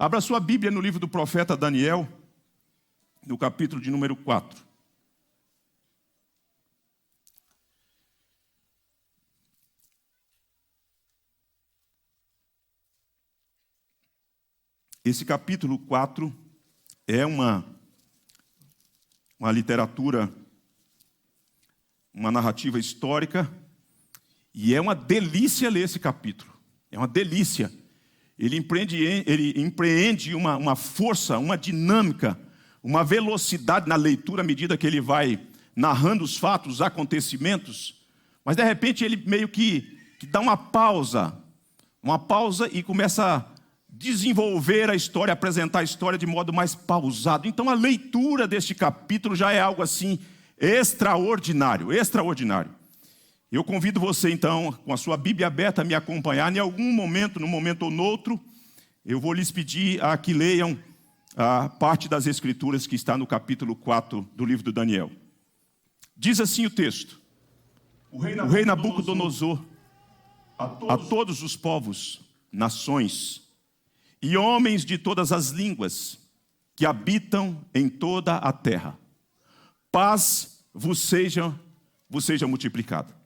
Abra sua Bíblia no livro do profeta Daniel, no capítulo de número 4. Esse capítulo 4 é uma literatura, uma narrativa histórica, e é uma delícia ler esse capítulo. É uma delícia. Ele empreende uma força, uma dinâmica, uma velocidade na leitura à medida que ele vai narrando os fatos, os acontecimentos. Mas, de repente, ele meio que dá uma pausa e começa a desenvolver a história, apresentar a história de modo mais pausado. Então, a leitura deste capítulo já é algo assim extraordinário. Eu convido você, então, com a sua Bíblia aberta, a me acompanhar. Em algum momento, num momento ou noutro, eu vou lhes pedir a que leiam a parte das Escrituras que está no capítulo 4 do livro de Daniel. Diz assim o texto: O rei Nabucodonosor, a todos os povos, nações e homens de todas as línguas que habitam em toda a terra, paz vos seja multiplicada.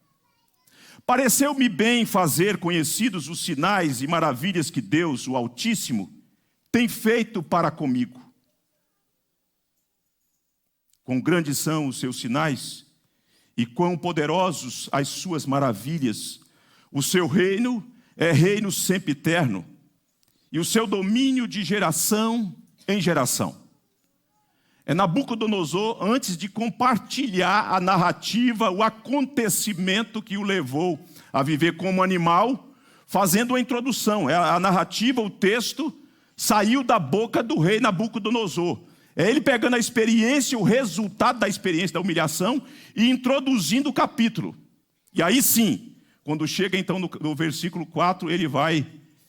Pareceu-me bem fazer conhecidos os sinais e maravilhas que Deus, o Altíssimo, tem feito para comigo. Quão grandes são os seus sinais e quão poderosos as suas maravilhas. O seu reino é reino sempiterno e o seu domínio de geração em geração. É Nabucodonosor, antes de compartilhar a narrativa, o acontecimento que o levou a viver como animal, fazendo a introdução. A narrativa, o texto, saiu da boca do rei Nabucodonosor. É ele pegando a experiência, o resultado da experiência, da humilhação, e introduzindo o capítulo. E aí sim, quando chega então no versículo 4, ele vai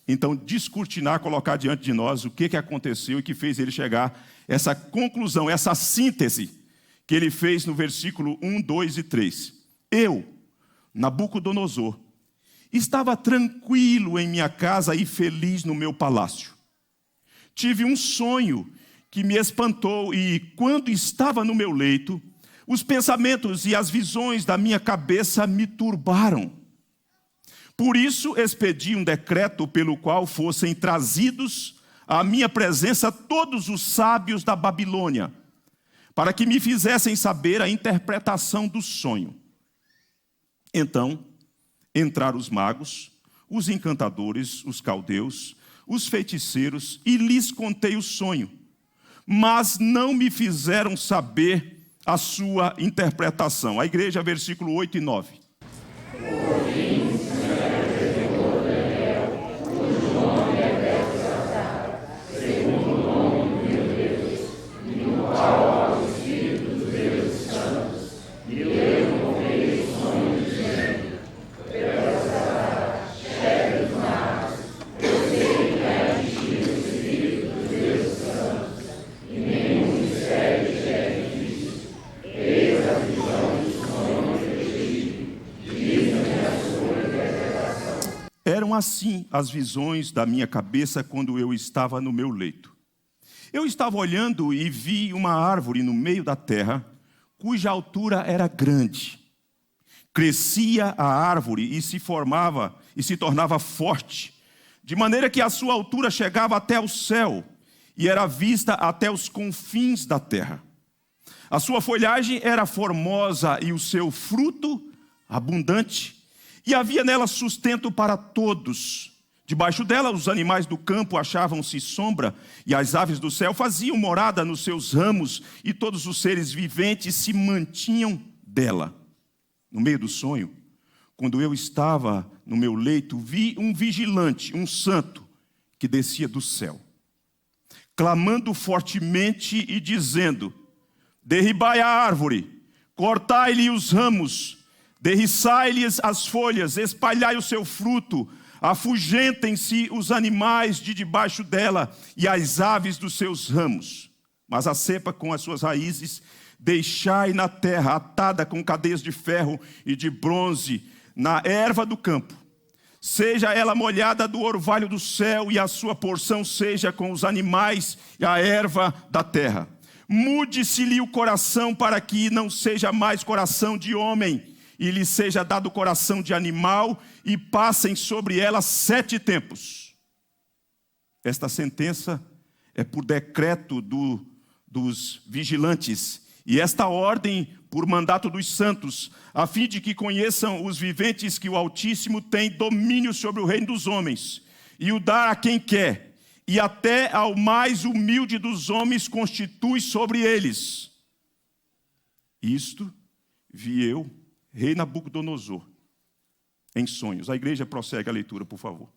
então descortinar, colocar diante de nós o que aconteceu e que fez ele chegar essa conclusão, essa síntese que ele fez no versículo 1, 2 e 3. Eu, Nabucodonosor, estava tranquilo em minha casa e feliz no meu palácio. Tive um sonho que me espantou e, quando estava no meu leito, os pensamentos e as visões da minha cabeça me turbaram. Por isso, expedi um decreto pelo qual fossem trazidos à minha presença todos os sábios da Babilônia, para que me fizessem saber a interpretação do sonho. Então, entraram os magos, os encantadores, os caldeus, os feiticeiros, e lhes contei o sonho, mas não me fizeram saber a sua interpretação. A igreja, versículo 8 e 9. Eram assim as visões da minha cabeça quando eu estava no meu leito. Eu estava olhando e vi uma árvore no meio da terra, cuja altura era grande. Crescia a árvore e se formava e se tornava forte, de maneira que a sua altura chegava até o céu e era vista até os confins da terra. A sua folhagem era formosa e o seu fruto abundante. E havia nela sustento para todos. Debaixo dela, os animais do campo achavam-se sombra, e as aves do céu faziam morada nos seus ramos, e todos os seres viventes se mantinham dela. No meio do sonho, quando eu estava no meu leito, vi um vigilante, um santo, que descia do céu, clamando fortemente e dizendo: derribai a árvore, cortai-lhe os ramos, derriçai-lhes as folhas, espalhai o seu fruto, afugentem-se os animais de debaixo dela e as aves dos seus ramos. Mas a cepa com as suas raízes deixai na terra, atada com cadeias de ferro e de bronze, na erva do campo. seja ela molhada do orvalho do céu, e a sua porção seja com os animais e a erva da terra. Mude-se-lhe o coração para que não seja mais coração de homem, e lhe seja dado coração de animal, e passem sobre ela 7 tempos. Esta sentença é por decreto dos vigilantes, e esta ordem por mandato dos santos, a fim de que conheçam os viventes que o Altíssimo tem domínio sobre o reino dos homens, e o dá a quem quer, e até ao mais humilde dos homens constitui sobre eles. Isto vi eu, rei Nabucodonosor, em sonhos. A igreja prossegue a leitura, por favor.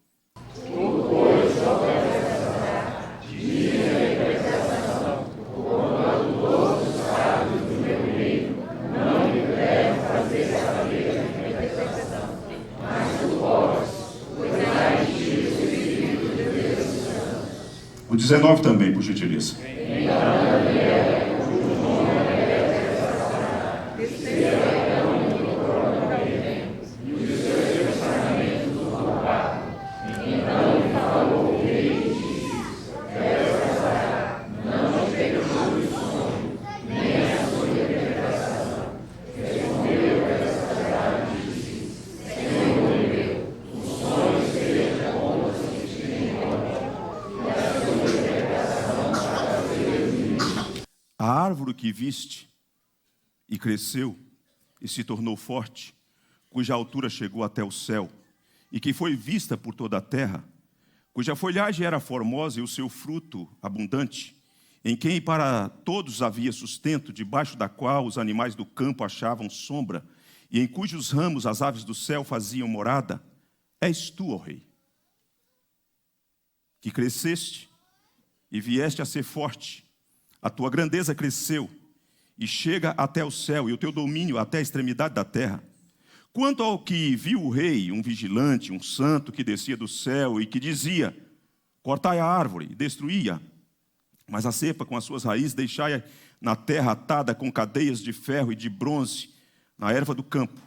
O 19 também, por gentileza. A árvore que viste e cresceu e se tornou forte, cuja altura chegou até o céu, e que foi vista por toda a terra, cuja folhagem era formosa e o seu fruto abundante, em quem para todos havia sustento, debaixo da qual os animais do campo achavam sombra, e em cujos ramos as aves do céu faziam morada, és tu, ó rei, que cresceste e vieste a ser forte. A tua grandeza cresceu e chega até o céu, e o teu domínio até a extremidade da terra. Quanto ao que viu o rei, um vigilante, um santo que descia do céu e que dizia: cortai a árvore e destruí-a, mas a cepa com as suas raízes deixai-a na terra atada com cadeias de ferro e de bronze, na erva do campo.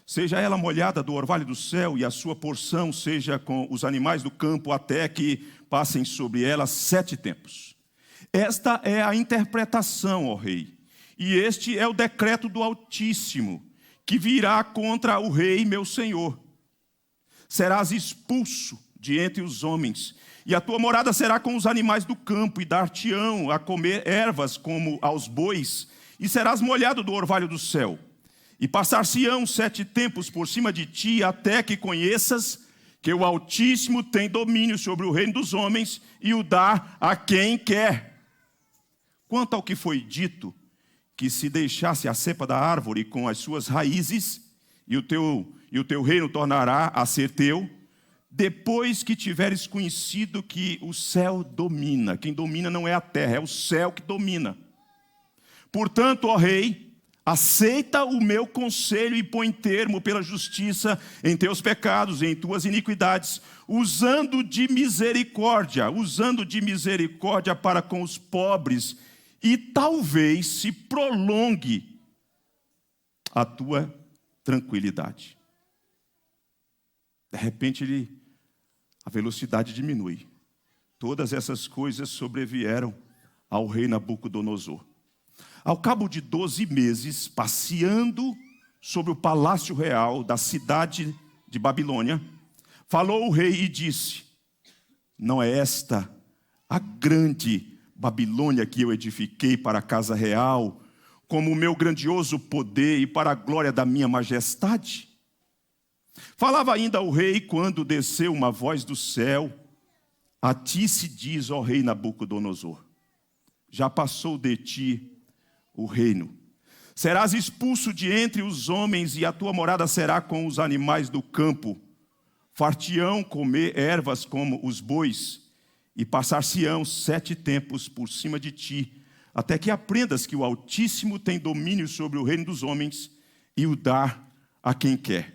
Seja ela molhada do orvalho do céu, e a sua porção seja com os animais do campo, até que passem sobre ela 7 tempos. Esta é a interpretação, ó rei, e este é o decreto do Altíssimo, que virá contra o rei meu senhor. Serás expulso de entre os homens, e a tua morada será com os animais do campo, e dar-te-ão a comer ervas como aos bois, e serás molhado do orvalho do céu. E passar-se-ão 7 tempos por cima de ti, até que conheças que o Altíssimo tem domínio sobre o reino dos homens, e o dá a quem quer. Quanto ao que foi dito, que se deixasse a cepa da árvore com as suas raízes, e o teu reino tornará a ser teu, depois que tiveres conhecido que o céu domina. Quem domina não é a terra, é o céu que domina. Portanto, ó rei, aceita o meu conselho e põe termo pela justiça em teus pecados e em tuas iniquidades, usando de misericórdia para com os pobres, e talvez se prolongue a tua tranquilidade. De repente, a velocidade diminui. Todas essas coisas sobrevieram ao rei Nabucodonosor. Ao cabo de 12 meses, passeando sobre o palácio real da cidade de Babilônia, falou o rei e disse: não é esta a grande Babilônia que eu edifiquei para a casa real, como o meu grandioso poder e para a glória da minha majestade? Falava ainda o rei quando desceu uma voz do céu: a ti se diz, ó rei Nabucodonosor, já passou de ti o reino. Serás expulso de entre os homens, e a tua morada será com os animais do campo. Far-te-ão comer ervas como os bois, e passar-se-ão 7 tempos por cima de ti, até que aprendas que o Altíssimo tem domínio sobre o reino dos homens, e o dá a quem quer.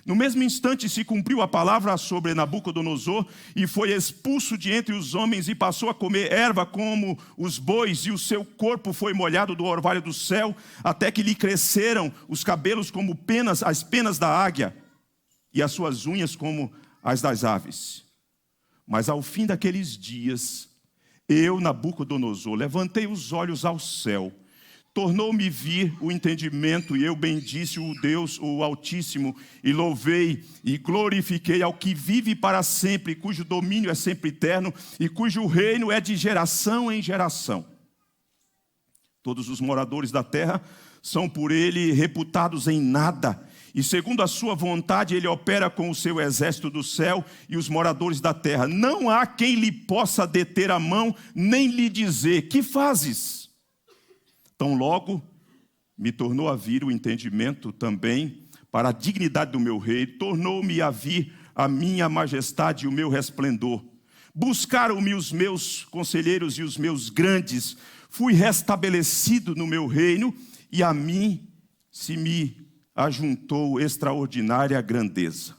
No mesmo instante se cumpriu a palavra sobre Nabucodonosor, e foi expulso de entre os homens, e passou a comer erva como os bois, e o seu corpo foi molhado do orvalho do céu, até que lhe cresceram os cabelos como penas, as penas da águia. e as suas unhas como as das aves. Mas ao fim daqueles dias, eu, Nabucodonosor, levantei os olhos ao céu, tornou-me vir o entendimento, e eu bendisse o Deus, o Altíssimo, e louvei e glorifiquei ao que vive para sempre, cujo domínio é sempre eterno, e cujo reino é de geração em geração. Todos os moradores da terra são por ele reputados em nada, e segundo a sua vontade ele opera com o seu exército do céu e os moradores da terra. Não há quem lhe possa deter a mão, nem lhe dizer: que fazes? Tão logo me tornou a vir o entendimento também para a dignidade do meu rei, tornou-me a vir a minha majestade e o meu resplendor. Buscaram-me os meus conselheiros e os meus grandes, fui restabelecido no meu reino, e a mim se me ajuntou extraordinária grandeza.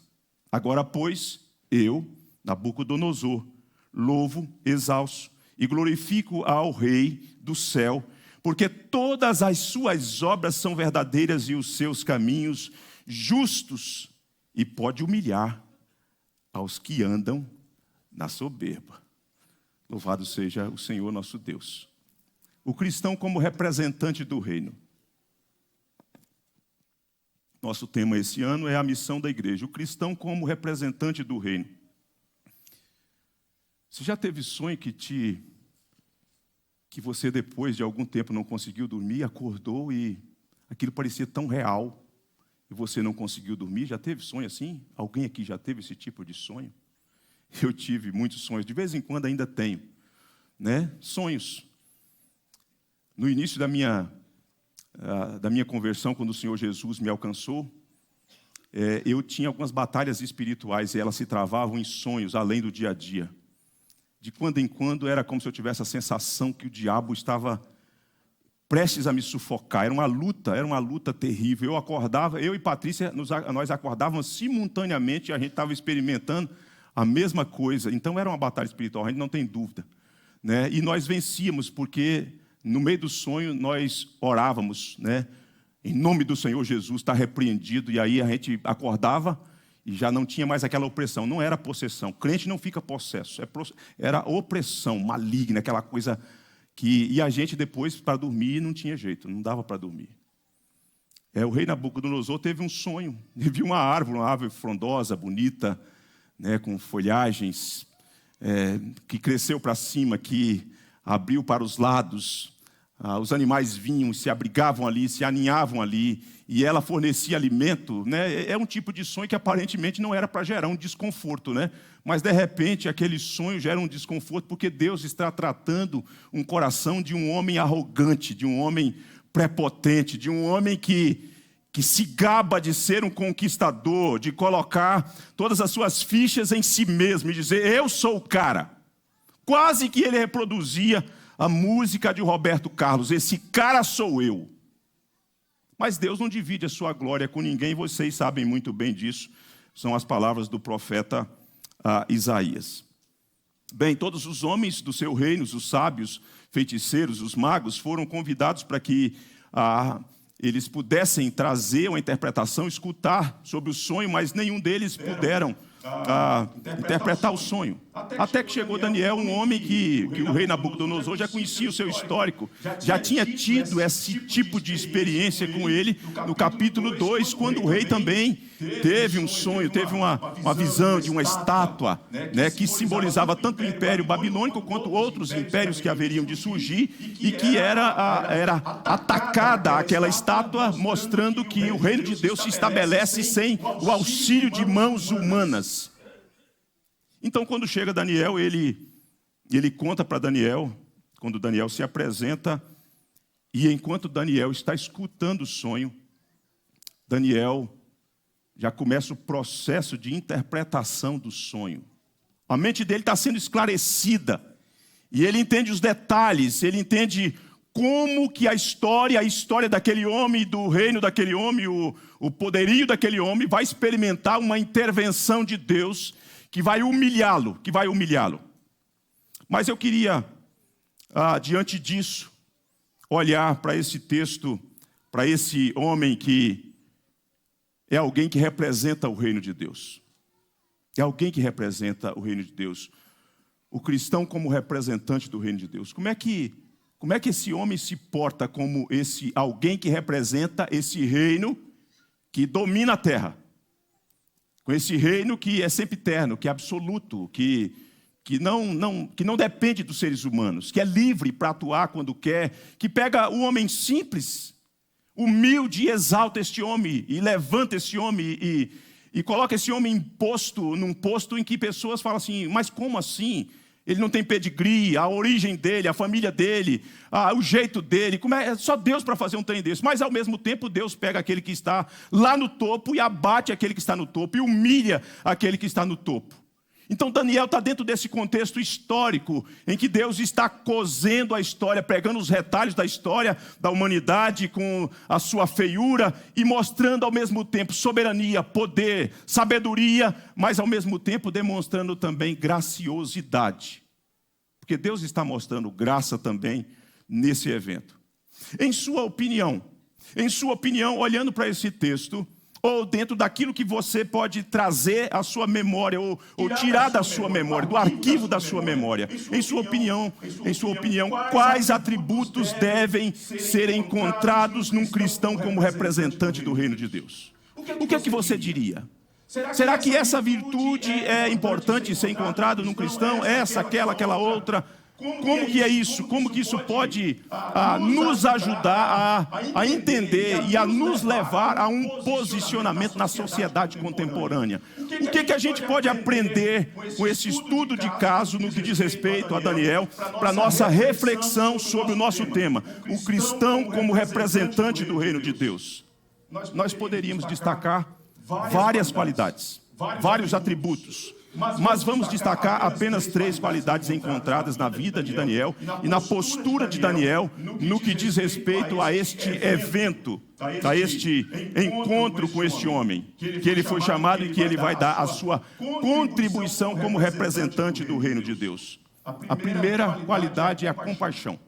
Agora, pois, eu, Nabucodonosor, louvo, exalço e glorifico ao Rei do céu, porque todas as suas obras são verdadeiras e os seus caminhos justos, e pode humilhar aos que andam na soberba. Louvado seja o Senhor nosso Deus. O cristão como representante do reino. Nosso tema esse ano é a missão da igreja. O cristão como representante do reino. Você já teve sonho que você depois de algum tempo não conseguiu dormir, acordou e aquilo parecia tão real e você não conseguiu dormir? Já teve sonho assim? Alguém aqui já teve esse tipo de sonho? Eu tive muitos sonhos, de vez em quando ainda tenho, né? Sonhos. No início da minha conversão, quando o Senhor Jesus me alcançou, eu tinha algumas batalhas espirituais e elas se travavam em sonhos, além do dia a dia. De quando em quando era como se eu tivesse a sensação que o diabo estava prestes a me sufocar. Era uma luta terrível. Eu acordava, eu e Patrícia, nós acordávamos simultaneamente e a gente estava experimentando a mesma coisa. Então era uma batalha espiritual, a gente não tem dúvida, né? E nós vencíamos porque no meio do sonho nós orávamos, né? Em nome do Senhor Jesus, está repreendido. E aí a gente acordava e já não tinha mais aquela opressão. Não era possessão. Crente não fica possesso. Era opressão maligna, aquela coisa que... E a gente depois, para dormir, não tinha jeito. Não dava para dormir. O rei Nabucodonosor teve um sonho. Ele viu uma árvore frondosa, bonita, né, com folhagens, que cresceu para cima, que abriu para os lados. Os animais vinham, se abrigavam ali, se aninhavam ali, e ela fornecia alimento, né? É um tipo de sonho que aparentemente não era para gerar um desconforto, né? Mas de repente aquele sonho gera um desconforto porque Deus está tratando um coração de um homem arrogante, de um homem prepotente, de um homem que se gaba de ser um conquistador, de colocar todas as suas fichas em si mesmo e dizer: eu sou o cara. Quase que ele reproduzia a música de Roberto Carlos: esse cara sou eu. Mas Deus não divide a sua glória com ninguém, vocês sabem muito bem disso. São as palavras do profeta Isaías. Bem, todos os homens do seu reino, os sábios, feiticeiros, os magos, foram convidados para que eles pudessem trazer uma interpretação, escutar sobre o sonho, mas nenhum deles puderam interpretar o sonho. Até que chegou Daniel, um homem que o rei Nabucodonosor já conhecia o seu histórico, já tinha tido esse tipo de experiência com ele no capítulo 2, quando o rei também teve um sonho, teve uma visão de uma estátua, né, que simbolizava tanto o Império Babilônico quanto outros impérios que haveriam de surgir, e que era atacada aquela estátua, mostrando que o reino de Deus se estabelece sem o auxílio de mãos humanas. Então, quando chega Daniel, ele conta para Daniel, quando Daniel se apresenta, e enquanto Daniel está escutando o sonho, Daniel já começa o processo de interpretação do sonho. A mente dele está sendo esclarecida, e ele entende os detalhes, ele entende como que a história daquele homem, do reino daquele homem, o poderio daquele homem, vai experimentar uma intervenção de Deus que vai humilhá-lo, Mas eu queria, diante disso, olhar para esse texto, para esse homem que é alguém que representa o reino de Deus. É alguém que representa o reino de Deus. O cristão como representante do reino de Deus. Como é que esse homem se porta como esse alguém que representa esse reino que domina a terra? Com esse reino que é sempiterno, que é absoluto, que não depende dos seres humanos, que é livre para atuar quando quer, que pega o homem simples, humilde e exalta este homem, e levanta esse homem e coloca esse homem num posto em que pessoas falam assim, mas como assim? Ele não tem pedigree, a origem dele, a família dele, o jeito dele. É só Deus para fazer um trem desse. Mas, ao mesmo tempo, Deus pega aquele que está lá no topo e abate aquele que está no topo e humilha aquele que está no topo. Então, Daniel está dentro desse contexto histórico em que Deus está cosendo a história, pegando os retalhos da história da humanidade com a sua feiura e mostrando ao mesmo tempo soberania, poder, sabedoria, mas ao mesmo tempo demonstrando também graciosidade. Porque Deus está mostrando graça também nesse evento. Em sua opinião, olhando para esse texto, ou dentro daquilo que você pode trazer à sua memória, ou tirar da sua memória, do arquivo da sua memória. Em sua opinião, quais atributos devem ser encontrados num cristão como representante do reino de Deus? O que é que você diria? Será que essa virtude é importante ser encontrada num cristão? Essa, aquela outra? Como que é isso? Como que isso pode nos ajudar a entender e a nos levar a um posicionamento na sociedade contemporânea? O que a gente pode aprender com esse estudo de caso no que diz respeito a Daniel, para nossa reflexão sobre o nosso tema, o cristão como representante do reino de Deus? Nós poderíamos destacar várias qualidades, vários atributos, mas vamos destacar apenas 3 qualidades encontradas na vida de Daniel e na postura de Daniel no que diz respeito a este evento, a este encontro com este homem, que ele foi chamado e que ele vai dar a sua contribuição como representante do reino de Deus. A primeira qualidade é a compaixão.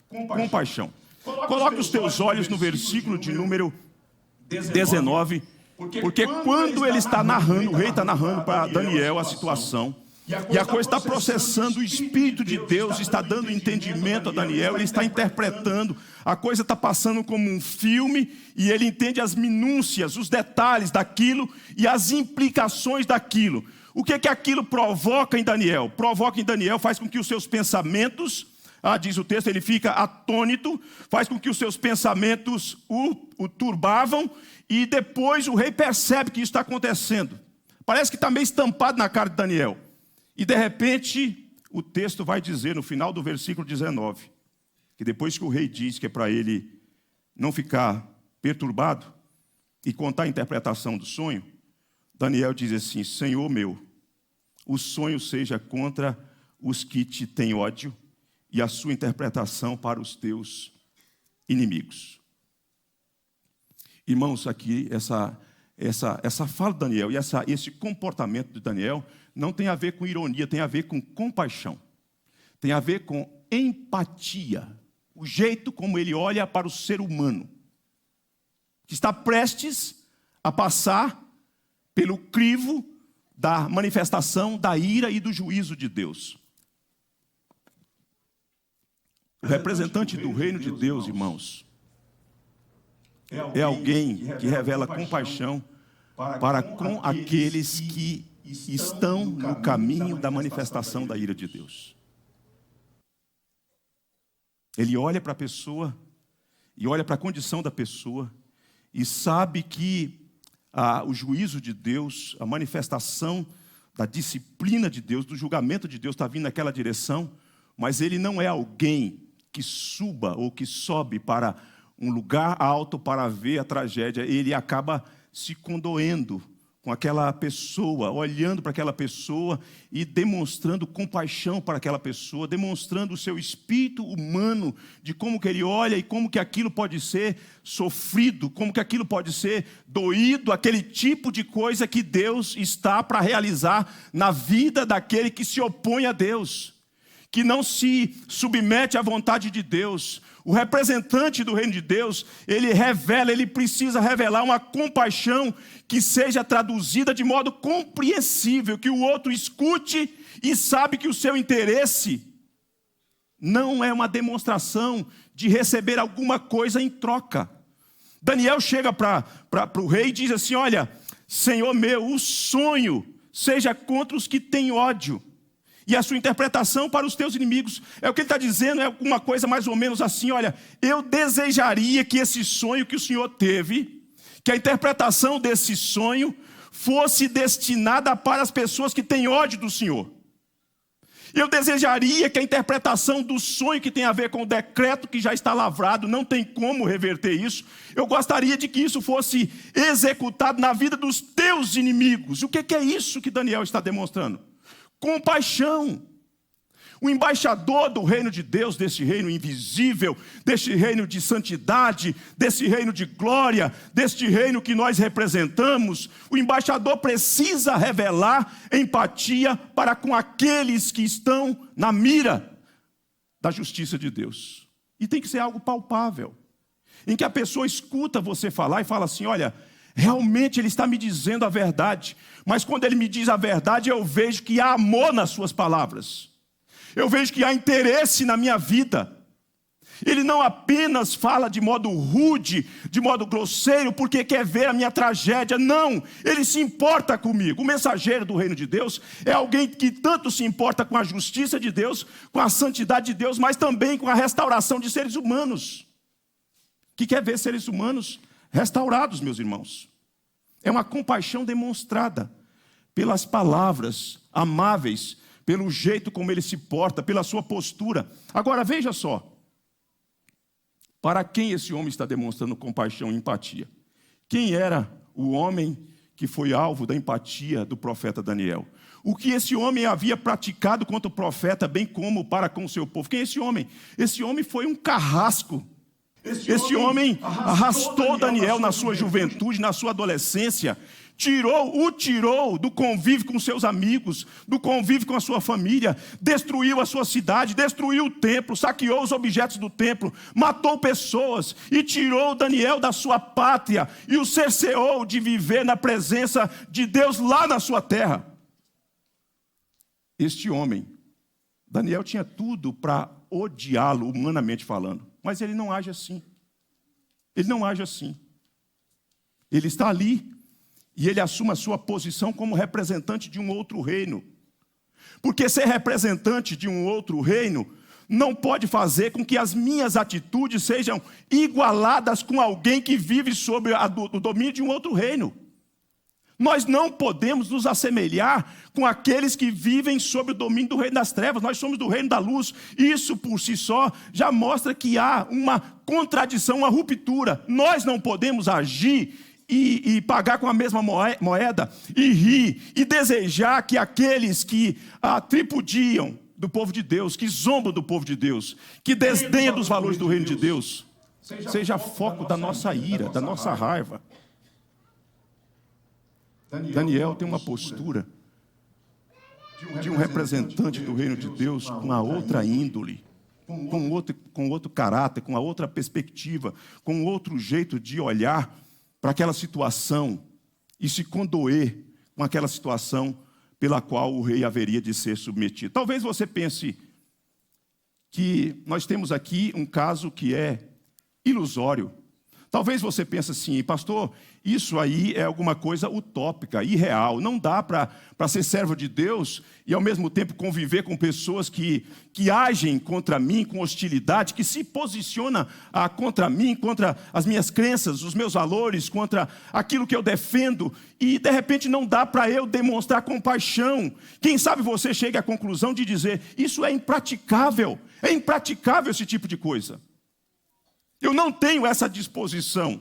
Compaixão. Coloque os teus olhos no versículo de número 19, porque quando ele está narrando, o rei está narrando para Daniel a situação, e a coisa está processando, o Espírito de Deus está dando entendimento a Daniel, ele está interpretando, a coisa está passando como um filme, e ele entende as minúcias, os detalhes daquilo e as implicações daquilo. O que aquilo provoca em Daniel? Provoca em Daniel, faz com que os seus pensamentos, diz o texto, ele fica atônito, faz com que os seus pensamentos o turbavam, e depois o rei percebe que isso está acontecendo. Parece que está meio estampado na cara de Daniel. E de repente, o texto vai dizer, no final do versículo 19, que depois que o rei diz que é para ele não ficar perturbado e contar a interpretação do sonho, Daniel diz assim, Senhor meu, o sonho seja contra os que te têm ódio e a sua interpretação para os teus inimigos. Irmãos, aqui, essa fala de Daniel e esse comportamento de Daniel não tem a ver com ironia, tem a ver com compaixão. Tem a ver com empatia. O jeito como ele olha para o ser humano, que está prestes a passar pelo crivo da manifestação da ira e do juízo de Deus. O representante do reino de Deus, irmãos, é alguém que revela compaixão para com aqueles que estão no caminho da manifestação da ira de Deus. Ele olha para a pessoa e olha para a condição da pessoa e sabe que o juízo de Deus, a manifestação da disciplina de Deus, do julgamento de Deus está vindo naquela direção, mas ele não é alguém que suba ou que sobe para um lugar alto para ver a tragédia. Ele acaba se condoendo com aquela pessoa, olhando para aquela pessoa e demonstrando compaixão para aquela pessoa, demonstrando o seu espírito humano de como que ele olha e como que aquilo pode ser sofrido, como que aquilo pode ser doído, aquele tipo de coisa que Deus está para realizar na vida daquele que se opõe a Deus, que não se submete à vontade de Deus. O representante do reino de Deus, ele precisa revelar uma compaixão que seja traduzida de modo compreensível, que o outro escute e sabe que o seu interesse não é uma demonstração de receber alguma coisa em troca. Daniel chega para o rei e diz assim: olha, Senhor meu, o sonho seja contra os que têm ódio, e a sua interpretação para os teus inimigos. É o que ele está dizendo, é alguma coisa mais ou menos assim: olha, eu desejaria que esse sonho que o Senhor teve, que a interpretação desse sonho fosse destinada para as pessoas que têm ódio do Senhor. Eu desejaria que a interpretação do sonho que tem a ver com o decreto que já está lavrado, não tem como reverter isso. Eu gostaria de que isso fosse executado na vida dos teus inimigos. O que é isso que Daniel está demonstrando? Compaixão. O embaixador do reino de Deus, desse reino invisível, desse reino de santidade, desse reino de glória, deste reino que nós representamos, o embaixador precisa revelar empatia para com aqueles que estão na mira da justiça de Deus. E tem que ser algo palpável, em que a pessoa escuta você falar e fala assim: olha, realmente ele está me dizendo a verdade, mas quando ele me diz a verdade, eu vejo que há amor nas suas palavras. Eu vejo que há interesse na minha vida. Ele não apenas fala de modo rude, de modo grosseiro, porque quer ver a minha tragédia. Não, ele se importa comigo. O mensageiro do reino de Deus é alguém que tanto se importa com a justiça de Deus, com a santidade de Deus, mas também com a restauração de seres humanos. Que quer ver seres humanos restaurados, meus irmãos. É uma compaixão demonstrada pelas palavras amáveis, pelo jeito como ele se porta, pela sua postura. Agora veja só, para quem esse homem está demonstrando compaixão e empatia? Quem era o homem que foi alvo da empatia do profeta Daniel? O que esse homem havia praticado contra o profeta, bem como para com o seu povo? Quem é esse homem? Esse homem foi um carrasco. Esse homem arrastou Daniel na sua juventude, na sua adolescência, o tirou do convívio com seus amigos, do convívio com a sua família, destruiu a sua cidade, destruiu o templo, saqueou os objetos do templo, matou pessoas e tirou Daniel da sua pátria e o cerceou de viver na presença de Deus lá na sua terra. Este homem, Daniel tinha tudo para odiá-lo, humanamente falando, mas ele não age assim. Ele não age assim. Ele está ali e ele assume a sua posição como representante de um outro reino. Porque ser representante de um outro reino não pode fazer com que as minhas atitudes sejam igualadas com alguém que vive sob o domínio de um outro reino. Nós não podemos nos assemelhar com aqueles que vivem sob o domínio do reino das trevas. Nós somos do reino da luz. Isso por si só já mostra que há uma contradição, uma ruptura. Nós não podemos agir e pagar com a mesma moeda, e rir, e desejar que aqueles que tripudiam do povo de Deus, que zombam do povo de Deus, que desdenham dos valores do reino de Deus, seja foco da nossa ira, da nossa raiva. Daniel tem uma postura de um representante do reino de Deus com a outra índole, com outro caráter, com a outra perspectiva, com outro jeito de olhar para aquela situação e se condoer com aquela situação pela qual o rei haveria de ser submetido. Talvez você pense que nós temos aqui um caso que é ilusório. Talvez você pense assim: pastor, isso aí é alguma coisa utópica, irreal. Não dá para ser servo de Deus e ao mesmo tempo conviver com pessoas que agem contra mim com hostilidade, que se posicionam contra mim, contra as minhas crenças, os meus valores, contra aquilo que eu defendo, e de repente não dá para eu demonstrar compaixão. Quem sabe você chega à conclusão de dizer: isso é impraticável esse tipo de coisa. Eu não tenho essa disposição.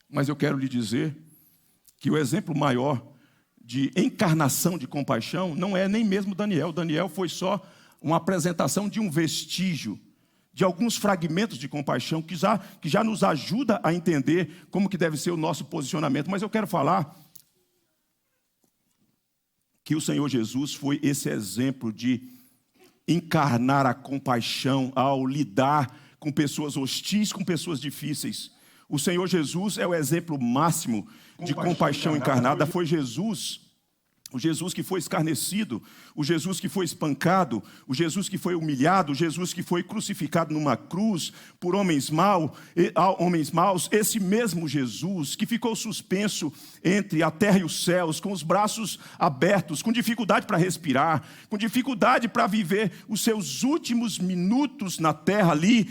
Mas eu quero lhe dizer que o exemplo maior de encarnação de compaixão não é nem mesmo Daniel. Daniel foi só uma apresentação de um vestígio, de alguns fragmentos de compaixão que já nos ajuda a entender como que deve ser o nosso posicionamento. Mas eu quero falar que o Senhor Jesus foi esse exemplo de encarnar a compaixão ao lidar com pessoas hostis, com pessoas difíceis. O Senhor Jesus é o exemplo máximo de compaixão encarnada. Foi Jesus. O Jesus que foi escarnecido, o Jesus que foi espancado, o Jesus que foi humilhado, o Jesus que foi crucificado numa cruz por homens maus, esse mesmo Jesus que ficou suspenso entre a terra e os céus, com os braços abertos, com dificuldade para respirar, com dificuldade para viver os seus últimos minutos na terra ali,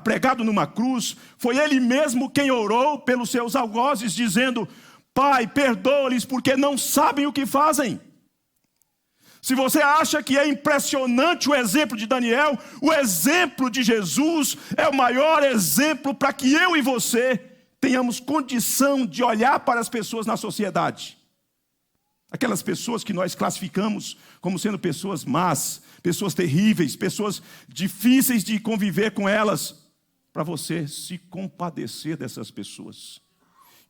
pregado numa cruz, foi ele mesmo quem orou pelos seus algozes, dizendo: Pai, perdoa-lhes porque não sabem o que fazem. Se você acha que é impressionante o exemplo de Daniel, o exemplo de Jesus é o maior exemplo para que eu e você tenhamos condição de olhar para as pessoas na sociedade. Aquelas pessoas que nós classificamos como sendo pessoas más, pessoas terríveis, pessoas difíceis de conviver com elas, para você se compadecer dessas pessoas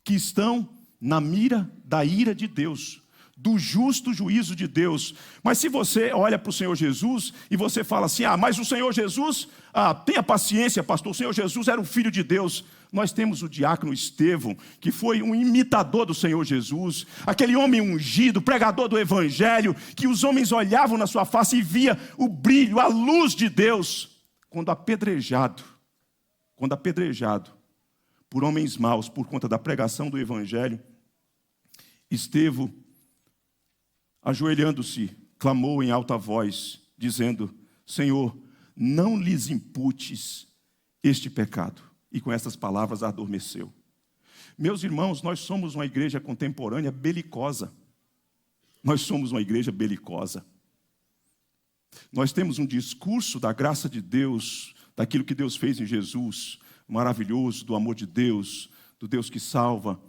que estão na mira da ira de Deus, do justo juízo de Deus. Mas se você olha para o Senhor Jesus e você fala assim: mas o Senhor Jesus, tenha paciência, pastor, o Senhor Jesus era o Filho de Deus. Nós temos o diácono Estevão, que foi um imitador do Senhor Jesus, aquele homem ungido, pregador do Evangelho, que os homens olhavam na sua face e via o brilho, a luz de Deus. Quando apedrejado por homens maus, por conta da pregação do Evangelho, Estevão, ajoelhando-se, clamou em alta voz, dizendo: Senhor, não lhes imputes este pecado. E com essas palavras adormeceu. Meus irmãos, nós somos uma igreja contemporânea belicosa. Nós somos uma igreja belicosa. Nós temos um discurso da graça de Deus, daquilo que Deus fez em Jesus, maravilhoso, do amor de Deus, do Deus que salva,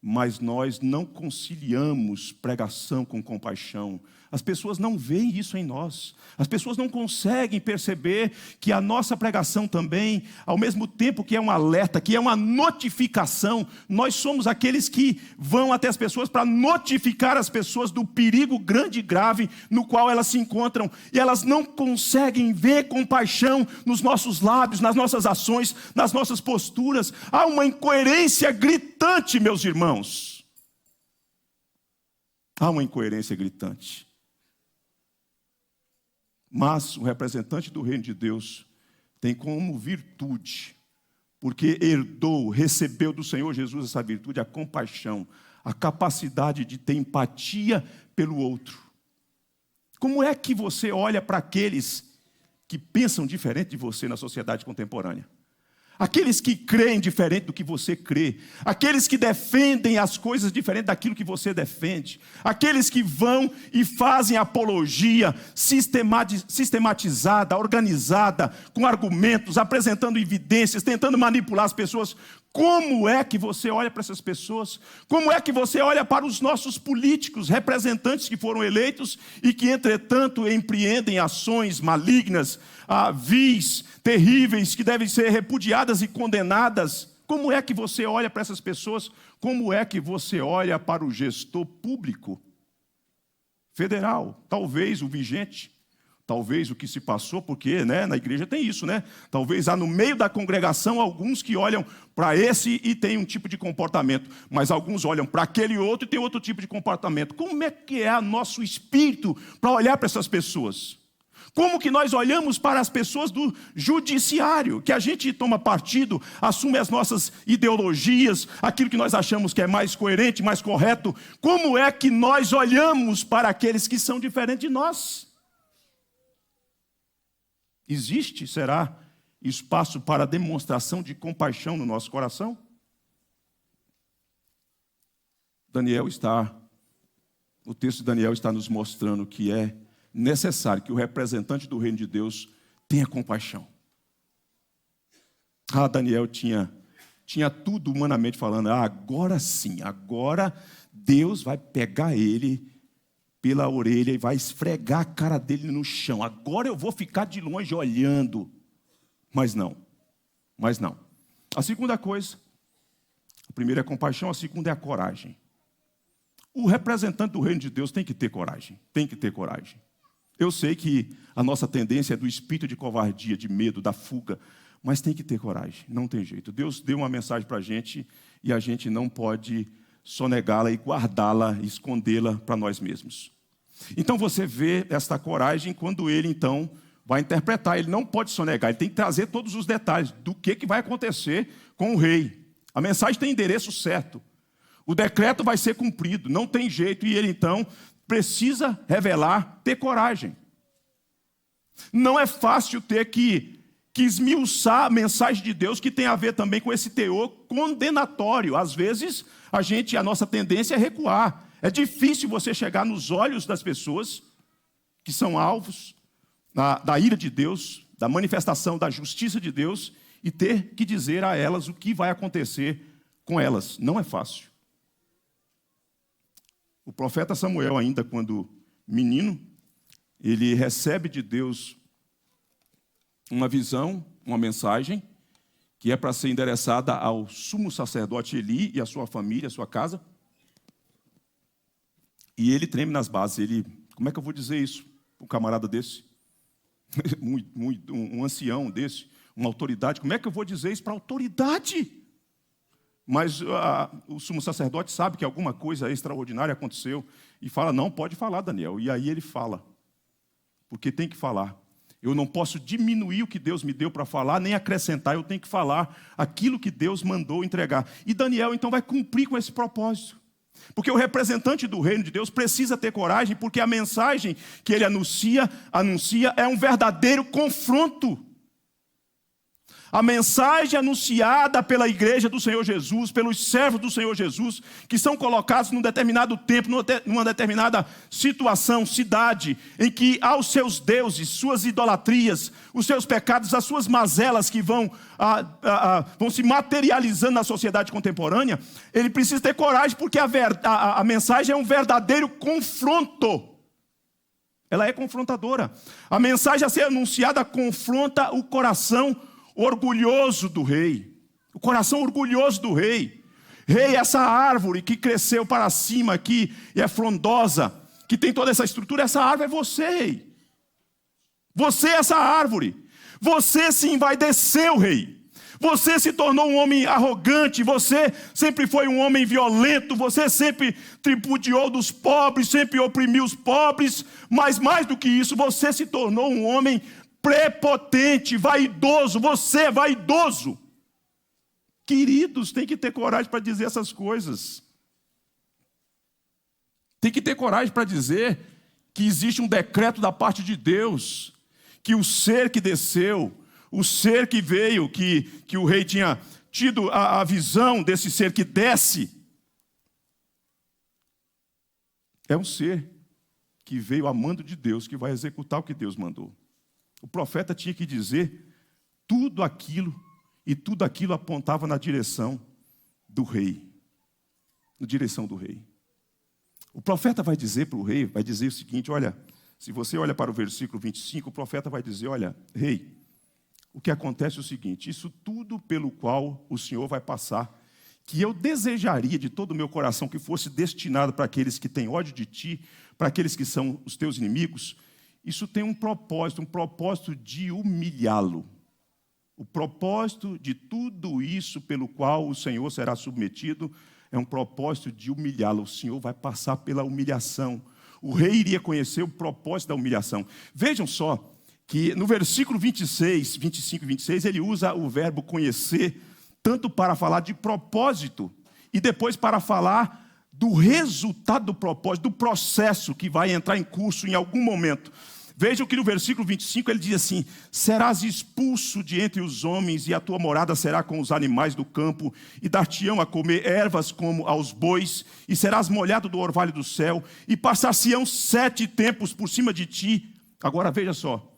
mas nós não conciliamos pregação com compaixão. As pessoas não veem isso em nós. As pessoas não conseguem perceber que a nossa pregação também, ao mesmo tempo que é um alerta, que é uma notificação, nós somos aqueles que vão até as pessoas para notificar as pessoas do perigo grande e grave no qual elas se encontram. E elas não conseguem ver compaixão nos nossos lábios, nas nossas ações, nas nossas posturas. Há uma incoerência gritante, meus irmãos. Há uma incoerência gritante. Mas o representante do reino de Deus tem como virtude, porque recebeu do Senhor Jesus essa virtude, a compaixão, a capacidade de ter empatia pelo outro. Como é que você olha para aqueles que pensam diferente de você na sociedade contemporânea? Aqueles que creem diferente do que você crê, aqueles que defendem as coisas diferente daquilo que você defende, aqueles que vão e fazem apologia sistematizada, organizada, com argumentos, apresentando evidências, tentando manipular as pessoas. Como é que você olha para essas pessoas? Como é que você olha para os nossos políticos, representantes que foram eleitos e que, entretanto, empreendem ações malignas, vis, terríveis, que devem ser repudiadas e condenadas? Como é que você olha para essas pessoas? Como é que você olha para o gestor público federal? Talvez o vigente. Talvez o que se passou, porque na igreja tem isso, Talvez há no meio da congregação alguns que olham para esse e tem um tipo de comportamento, mas alguns olham para aquele outro e tem outro tipo de comportamento. Como é que é o nosso espírito para olhar para essas pessoas? Como que nós olhamos para as pessoas do judiciário, que a gente toma partido, assume as nossas ideologias, aquilo que nós achamos que é mais coerente, mais correto? Como é que nós olhamos para aqueles que são diferentes de nós? Existe, será, espaço para demonstração de compaixão no nosso coração? O texto de Daniel está nos mostrando que é necessário que o representante do reino de Deus tenha compaixão. Daniel tinha tudo humanamente falando. Agora sim, agora Deus vai pegar ele pela orelha e vai esfregar a cara dele no chão. Agora eu vou ficar de longe olhando. Mas não. A segunda coisa, a primeira é a compaixão, a segunda é a coragem. O representante do reino de Deus tem que ter coragem. Eu sei que a nossa tendência é do espírito de covardia, de medo, da fuga, mas tem que ter coragem, não tem jeito. Deus deu uma mensagem para a gente e a gente não pode sonegá-la e guardá-la, escondê-la para nós mesmos. Então você vê esta coragem quando ele então vai interpretar. Ele não pode sonegar, ele tem que trazer todos os detalhes do que vai acontecer com o rei. A mensagem tem endereço certo. O decreto vai ser cumprido, não tem jeito. E ele então precisa revelar, ter coragem. Não é fácil ter que esmiuçar a mensagem de Deus, que tem a ver também com esse teor condenatório. Às vezes, a nossa tendência é recuar. É difícil você chegar nos olhos das pessoas que são alvos da ira de Deus, da manifestação da justiça de Deus, e ter que dizer a elas o que vai acontecer com elas. Não é fácil. O profeta Samuel, ainda quando menino, ele recebe de Deus uma visão, uma mensagem, que é para ser endereçada ao sumo sacerdote Eli e à sua família, à sua casa. E ele treme nas bases. Como é que eu vou dizer isso para um camarada desse? Um ancião desse, uma autoridade. Como é que eu vou dizer isso para a autoridade? Mas o sumo sacerdote sabe que alguma coisa extraordinária aconteceu e fala, não, pode falar, Daniel. E aí ele fala, porque tem que falar. Eu não posso diminuir o que Deus me deu para falar, nem acrescentar, eu tenho que falar aquilo que Deus mandou entregar. E Daniel, então, vai cumprir com esse propósito. Porque o representante do reino de Deus precisa ter coragem, porque a mensagem que ele anuncia é um verdadeiro confronto. A mensagem anunciada pela igreja do Senhor Jesus, pelos servos do Senhor Jesus, que são colocados num determinado tempo, numa determinada situação, cidade, em que aos seus deuses, suas idolatrias, os seus pecados, as suas mazelas que vão se materializando na sociedade contemporânea, ele precisa ter coragem, porque a mensagem é um verdadeiro confronto. Ela é confrontadora. A mensagem a ser anunciada confronta o coração orgulhoso do rei, o coração orgulhoso do rei. Rei, essa árvore que cresceu para cima aqui e é frondosa, que tem toda essa estrutura, essa árvore é você, rei. Você é essa árvore. Você sim vai descer o rei. Você se tornou um homem arrogante, você sempre foi um homem violento, você sempre tripudiou dos pobres, sempre oprimiu os pobres, mas mais do que isso, você se tornou um homem prepotente, vaidoso. Você é vaidoso. Queridos, tem que ter coragem para dizer essas coisas. Tem que ter coragem para dizer que existe um decreto da parte de Deus, que o ser que desceu, o ser que veio, que o rei tinha tido a visão desse ser que desce, é um ser que veio a mando de Deus, que vai executar o que Deus mandou. O profeta tinha que dizer tudo aquilo, e tudo aquilo apontava na direção do rei. Na direção do rei. O profeta vai dizer para o rei, vai dizer o seguinte, olha, se você olha para o versículo 25, o profeta vai dizer, olha, rei, o que acontece é o seguinte, isso tudo pelo qual o Senhor vai passar, que eu desejaria de todo o meu coração que fosse destinado para aqueles que têm ódio de ti, para aqueles que são os teus inimigos, isso tem um propósito de humilhá-lo. O propósito de tudo isso pelo qual o Senhor será submetido é um propósito de humilhá-lo. O Senhor vai passar pela humilhação. O rei iria conhecer o propósito da humilhação. Vejam só que no versículo 25 e 26, ele usa o verbo conhecer, tanto para falar de propósito e depois para falar do resultado do propósito, do processo que vai entrar em curso em algum momento. Vejam que no versículo 25 ele diz assim, serás expulso de entre os homens e a tua morada será com os animais do campo e dar-te-ão a comer ervas como aos bois e serás molhado do orvalho do céu e passar-se-ão 7 tempos por cima de ti. Agora veja só,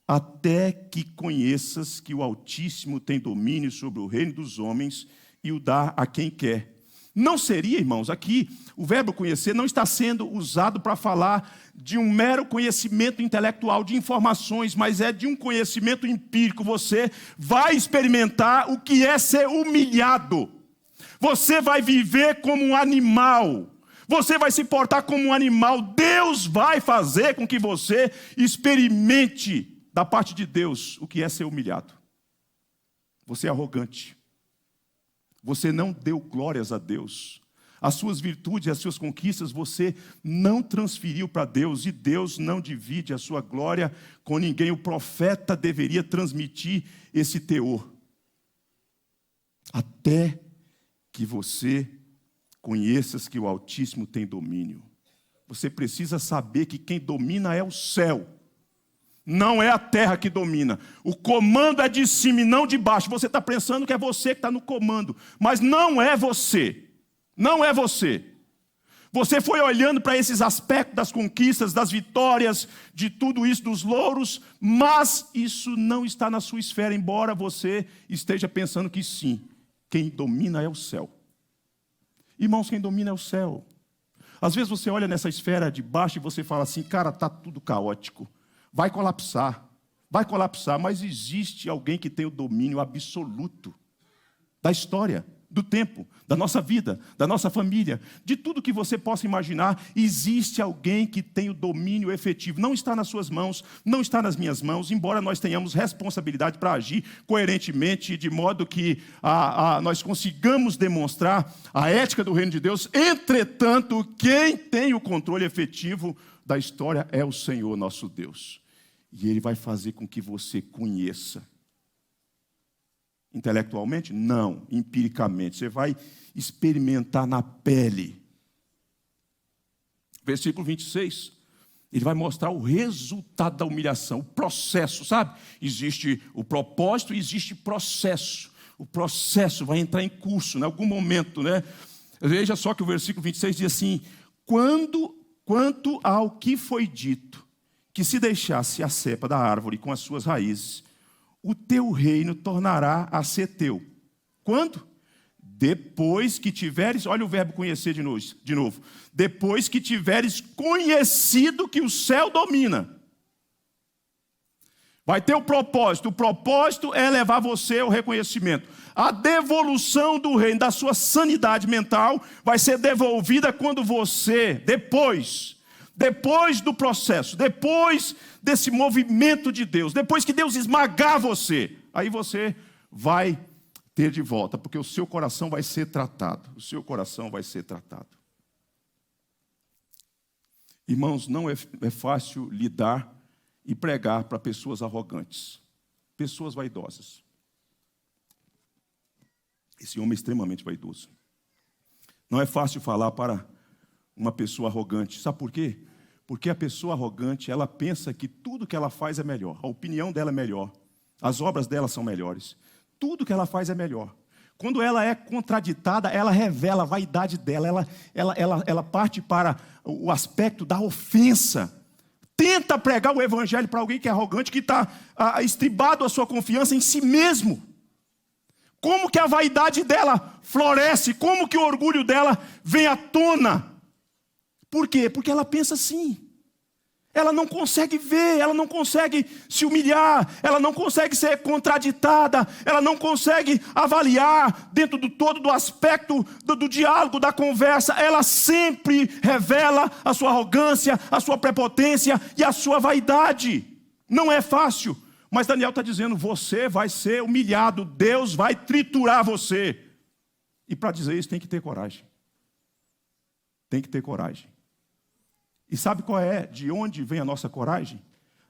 até que conheças que o Altíssimo tem domínio sobre o reino dos homens e o dá a quem quer. Não seria, irmãos, aqui o verbo conhecer não está sendo usado para falar de um mero conhecimento intelectual, de informações, mas é de um conhecimento empírico. Você vai experimentar o que é ser humilhado. Você vai viver como um animal. Você vai se portar como um animal. Deus vai fazer com que você experimente da parte de Deus o que é ser humilhado. Você é arrogante. Você não deu glórias a Deus. As suas virtudes e as suas conquistas você não transferiu para Deus. E Deus não divide a sua glória com ninguém. O profeta deveria transmitir esse teor. Até que você conheças que o Altíssimo tem domínio. Você precisa saber que quem domina é o céu. Não é a terra que domina. O comando é de cima e não de baixo. Você está pensando que é você que está no comando. Mas não é você. Não é você. Você foi olhando para esses aspectos das conquistas, das vitórias, de tudo isso, dos louros, mas isso não está na sua esfera, embora você esteja pensando que sim. Quem domina é o céu. Irmãos, quem domina é o céu. Às vezes você olha nessa esfera de baixo e você fala assim, cara, está tudo caótico. Vai colapsar, mas existe alguém que tem o domínio absoluto da história, do tempo, da nossa vida, da nossa família, de tudo que você possa imaginar. Existe alguém que tem o domínio efetivo. Não está nas suas mãos, não está nas minhas mãos, embora nós tenhamos responsabilidade para agir coerentemente, de modo que nós consigamos demonstrar a ética do reino de Deus. Entretanto, quem tem o controle efetivo da história é o Senhor nosso Deus. E Ele vai fazer com que você conheça. Intelectualmente? Não, empiricamente. Você vai experimentar na pele. Versículo 26, ele vai mostrar o resultado da humilhação, o processo, sabe? Existe o propósito e existe processo. O processo vai entrar em curso, em algum momento, né? Veja só que o versículo 26 diz assim, quanto ao que foi dito, que se deixasse a cepa da árvore com as suas raízes, o teu reino tornará a ser teu. Quando? Depois que tiveres, olha o verbo conhecer de novo. Depois que tiveres conhecido que o céu domina. Vai ter o propósito é levar você ao reconhecimento. A devolução do reino, da sua sanidade mental, vai ser devolvida quando você, depois do processo, depois desse movimento de Deus, depois que Deus esmagar você, aí você vai ter de volta, porque o seu coração vai ser tratado. O seu coração vai ser tratado. Irmãos, não é fácil lidar e pregar para pessoas arrogantes, pessoas vaidosas. Esse homem é extremamente vaidoso. Não é fácil falar para uma pessoa arrogante. Sabe por quê? Porque a pessoa arrogante, ela pensa que tudo que ela faz é melhor. A opinião dela é melhor. As obras dela são melhores. Tudo que ela faz é melhor. Quando ela é contraditada, ela revela a vaidade dela. Ela parte para o aspecto da ofensa. Tenta pregar o evangelho para alguém que é arrogante, que está estribado a sua confiança em si mesmo. Como que a vaidade dela floresce? Como que o orgulho dela vem à tona? Por quê? Porque ela pensa assim. Ela não consegue ver, ela não consegue se humilhar, ela não consegue ser contraditada, ela não consegue avaliar dentro do todo do aspecto do diálogo, da conversa. Ela sempre revela a sua arrogância, a sua prepotência e a sua vaidade. Não é fácil, mas Daniel está dizendo, você vai ser humilhado, Deus vai triturar você. E para dizer isso tem que ter coragem. Tem que ter coragem. E sabe qual é? De onde vem a nossa coragem?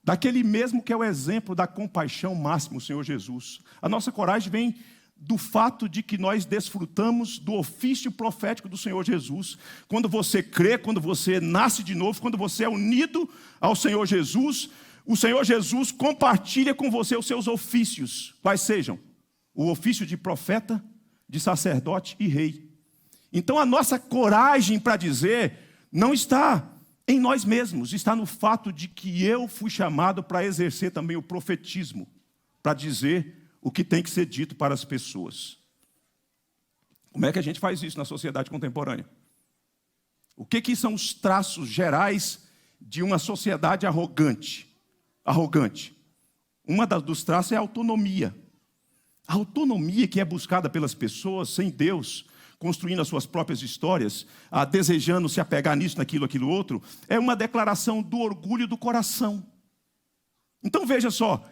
Daquele mesmo que é o exemplo da compaixão máxima, o Senhor Jesus. A nossa coragem vem do fato de que nós desfrutamos do ofício profético do Senhor Jesus. Quando você crê, quando você nasce de novo, quando você é unido ao Senhor Jesus, o Senhor Jesus compartilha com você os seus ofícios. Quais sejam? O ofício de profeta, de sacerdote e rei. Então a nossa coragem para dizer não está em nós mesmos, está no fato de que eu fui chamado para exercer também o profetismo, para dizer o que tem que ser dito para as pessoas. Como é que a gente faz isso na sociedade contemporânea? O que são os traços gerais de uma sociedade arrogante? Um dos traços é a autonomia. A autonomia que é buscada pelas pessoas sem Deus construindo as suas próprias histórias, desejando se apegar nisso, naquilo, aquilo outro, é uma declaração do orgulho do coração. Então veja só,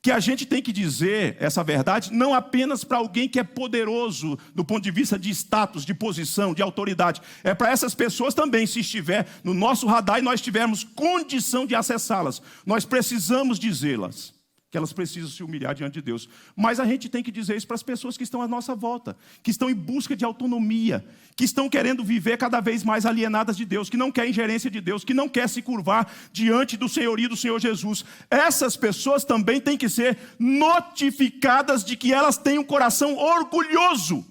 que a gente tem que dizer essa verdade não apenas para alguém que é poderoso do ponto de vista de status, de posição, de autoridade. É para essas pessoas também, se estiver no nosso radar e nós tivermos condição de acessá-las. Nós precisamos dizê-las, que elas precisam se humilhar diante de Deus. Mas a gente tem que dizer isso para as pessoas que estão à nossa volta, que estão em busca de autonomia, que estão querendo viver cada vez mais alienadas de Deus, que não querem ingerência de Deus, que não querem se curvar diante do senhorio do Senhor Jesus. Essas pessoas também têm que ser notificadas de que elas têm um coração orgulhoso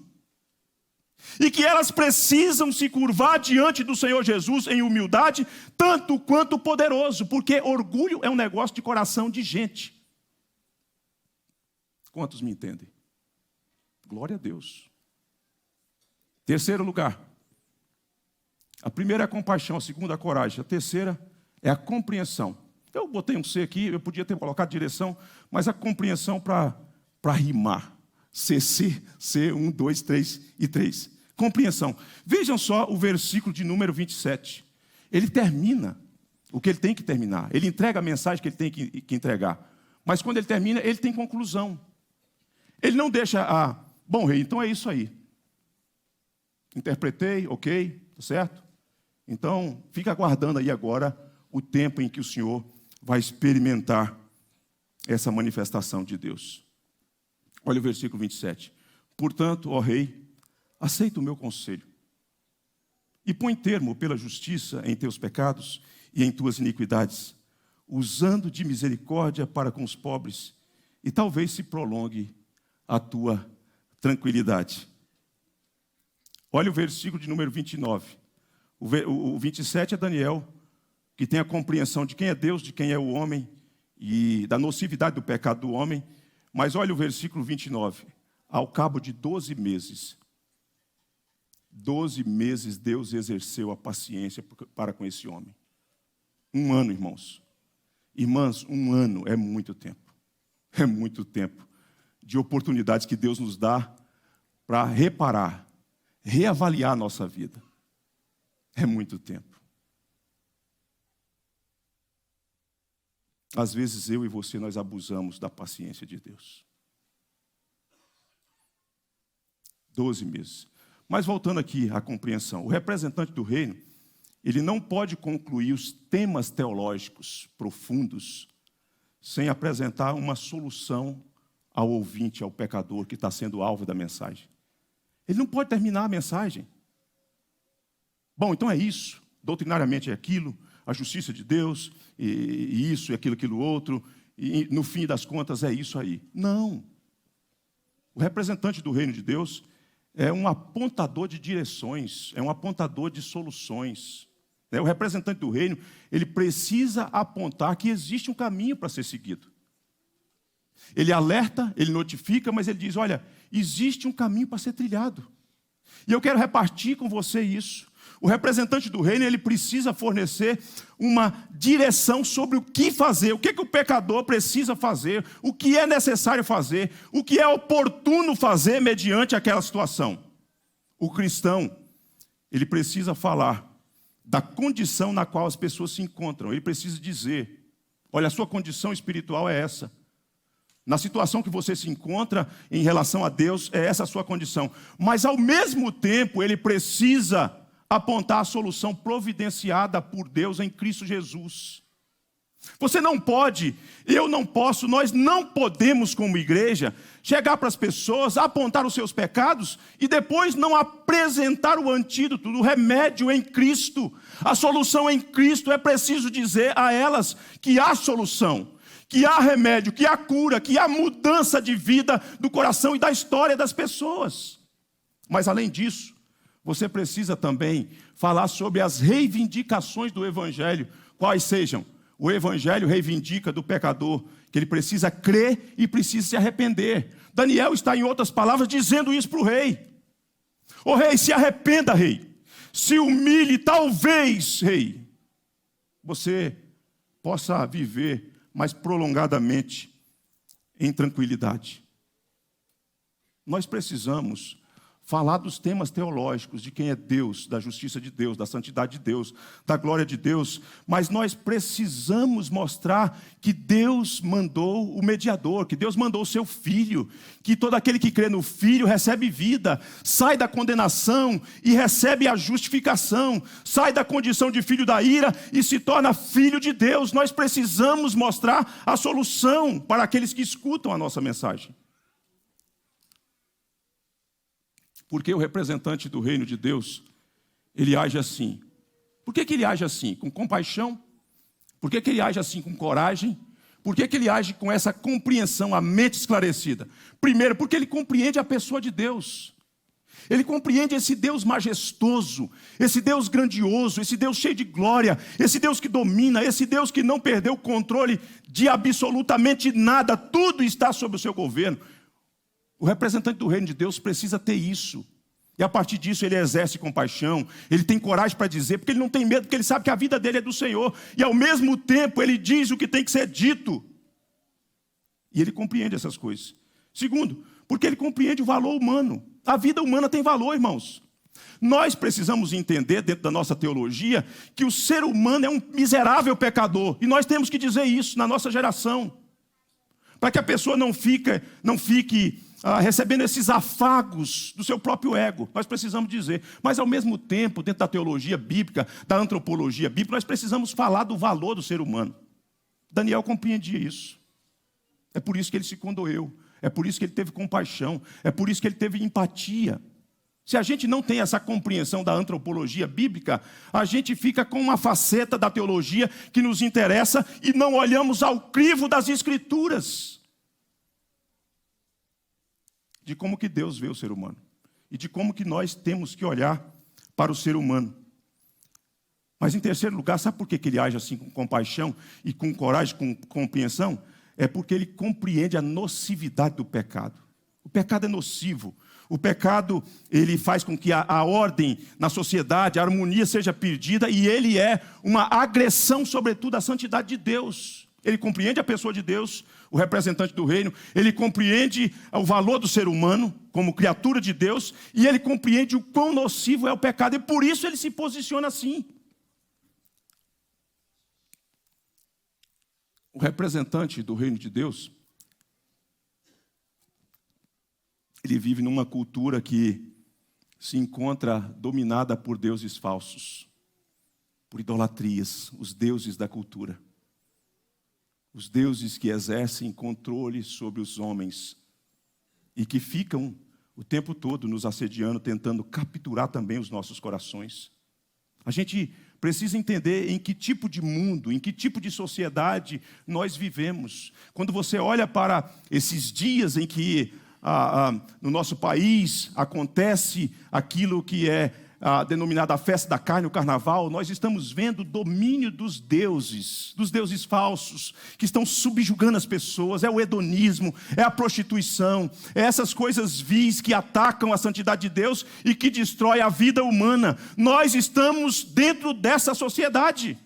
e que elas precisam se curvar diante do Senhor Jesus em humildade, tanto quanto poderoso, porque orgulho é um negócio de coração de gente. Quantos me entendem? Glória a Deus. Terceiro lugar. A primeira é a compaixão, a segunda é a coragem. A terceira é a compreensão. Eu botei um C aqui, eu podia ter colocado direção, mas a compreensão para rimar. C, 1, 2, 3 e 3. Compreensão. Vejam só o versículo de número 27. Ele termina o que ele tem que terminar. Ele entrega a mensagem que ele tem que entregar. Mas quando ele termina, ele tem conclusão. Ele não deixa bom, rei, então é isso aí. Interpretei, ok, tá certo? Então, fica aguardando aí agora o tempo em que o Senhor vai experimentar essa manifestação de Deus. Olha o versículo 27. Portanto, ó rei, aceita o meu conselho e põe termo pela justiça em teus pecados e em tuas iniquidades, usando de misericórdia para com os pobres, e talvez se prolongue a tua tranquilidade. Olha o versículo de número 29. O 27 é Daniel, que tem a compreensão de quem é Deus, de quem é o homem, e da nocividade do pecado do homem. Mas olha o versículo 29. Ao cabo de 12 meses, 12 meses Deus exerceu a paciência para com esse homem. 1 ano, irmãos. Irmãs, 1 ano é muito tempo. É muito tempo de oportunidades que Deus nos dá para reparar, reavaliar a nossa vida. É muito tempo. Às vezes eu e você, nós abusamos da paciência de Deus. 12 meses. Mas voltando aqui à compreensão, o representante do reino, ele não pode concluir os temas teológicos profundos sem apresentar uma solução ao ouvinte, ao pecador que está sendo alvo da mensagem. Ele não pode terminar a mensagem. Bom, então é isso. Doutrinariamente é aquilo, a justiça de Deus, e isso, e aquilo outro, e no fim das contas é isso aí. Não. O representante do reino de Deus é um apontador de direções, é um apontador de soluções. O representante do reino, ele precisa apontar que existe um caminho para ser seguido. Ele alerta, ele notifica, mas ele diz, olha, existe um caminho para ser trilhado. E eu quero repartir com você isso. O representante do reino, ele precisa fornecer uma direção sobre o que fazer, o que o pecador precisa fazer, o que é necessário fazer, o que é oportuno fazer mediante aquela situação. O cristão, ele precisa falar da condição na qual as pessoas se encontram. Ele precisa dizer, olha, a sua condição espiritual é essa. Na situação que você se encontra em relação a Deus, é essa a sua condição. Mas, ao mesmo tempo, ele precisa apontar a solução providenciada por Deus em Cristo Jesus. Você não pode, eu não posso, nós não podemos, como igreja, chegar para as pessoas, apontar os seus pecados e depois não apresentar o antídoto, o remédio em Cristo. A solução em Cristo, é preciso dizer a elas que há solução, que há remédio, que há cura, que há mudança de vida do coração e da história das pessoas. Mas, além disso, você precisa também falar sobre as reivindicações do Evangelho, quais sejam. O Evangelho reivindica do pecador que ele precisa crer e precisa se arrepender. Daniel está, em outras palavras, dizendo isso para o rei. Ô rei, se arrependa, rei. Se humilhe, talvez, rei, você possa viver mais prolongadamente em tranquilidade. Nós precisamos falar dos temas teológicos, de quem é Deus, da justiça de Deus, da santidade de Deus, da glória de Deus, mas nós precisamos mostrar que Deus mandou o mediador, que Deus mandou o seu Filho, que todo aquele que crê no Filho recebe vida, sai da condenação e recebe a justificação, sai da condição de filho da ira e se torna filho de Deus. Nós precisamos mostrar a solução para aqueles que escutam a nossa mensagem. Porque o representante do reino de Deus, ele age assim. Por que ele age assim? Com compaixão? Por que ele age assim com coragem? Por que ele age com essa compreensão, a mente esclarecida? Primeiro, porque ele compreende a pessoa de Deus. Ele compreende esse Deus majestoso, esse Deus grandioso, esse Deus cheio de glória, esse Deus que domina, esse Deus que não perdeu o controle de absolutamente nada. Tudo está sob o seu governo. O representante do reino de Deus precisa ter isso. E a partir disso ele exerce compaixão, ele tem coragem para dizer, porque ele não tem medo, porque ele sabe que a vida dele é do Senhor. E ao mesmo tempo ele diz o que tem que ser dito. E ele compreende essas coisas. Segundo, porque ele compreende o valor humano. A vida humana tem valor, irmãos. Nós precisamos entender, dentro da nossa teologia, que o ser humano é um miserável pecador. E nós temos que dizer isso na nossa geração. Para que a pessoa não fique recebendo esses afagos do seu próprio ego. Nós precisamos dizer. Mas, ao mesmo tempo, dentro da teologia bíblica, da antropologia bíblica, nós precisamos falar do valor do ser humano. Daniel compreendia isso. É por isso que ele se condoeu. É por isso que ele teve compaixão. É por isso que ele teve empatia. Se a gente não tem essa compreensão da antropologia bíblica, a gente fica com uma faceta da teologia que nos interessa e não olhamos ao crivo das Escrituras. De como que Deus vê o ser humano. E de como que nós temos que olhar para o ser humano. Mas em terceiro lugar, sabe por que ele age assim com compaixão e com coragem, com compreensão? É porque ele compreende a nocividade do pecado. O pecado é nocivo. O pecado, ele faz com que a ordem na sociedade, a harmonia seja perdida, e ele é uma agressão, sobretudo, à santidade de Deus. Ele compreende a pessoa de Deus, o representante do reino, ele compreende o valor do ser humano como criatura de Deus, e ele compreende o quão nocivo é o pecado, e por isso ele se posiciona assim. O representante do reino de Deus, ele vive numa cultura que se encontra dominada por deuses falsos, por idolatrias, os deuses da cultura. Os deuses que exercem controle sobre os homens e que ficam o tempo todo nos assediando, tentando capturar também os nossos corações. A gente precisa entender em que tipo de mundo, em que tipo de sociedade nós vivemos. Quando você olha para esses dias em que no nosso país acontece aquilo que é denominada a festa da carne, o carnaval, nós estamos vendo o domínio dos deuses falsos, que estão subjugando as pessoas. É o hedonismo, é a prostituição, é essas coisas vis que atacam a santidade de Deus e que destrói a vida humana. Nós estamos dentro dessa sociedade.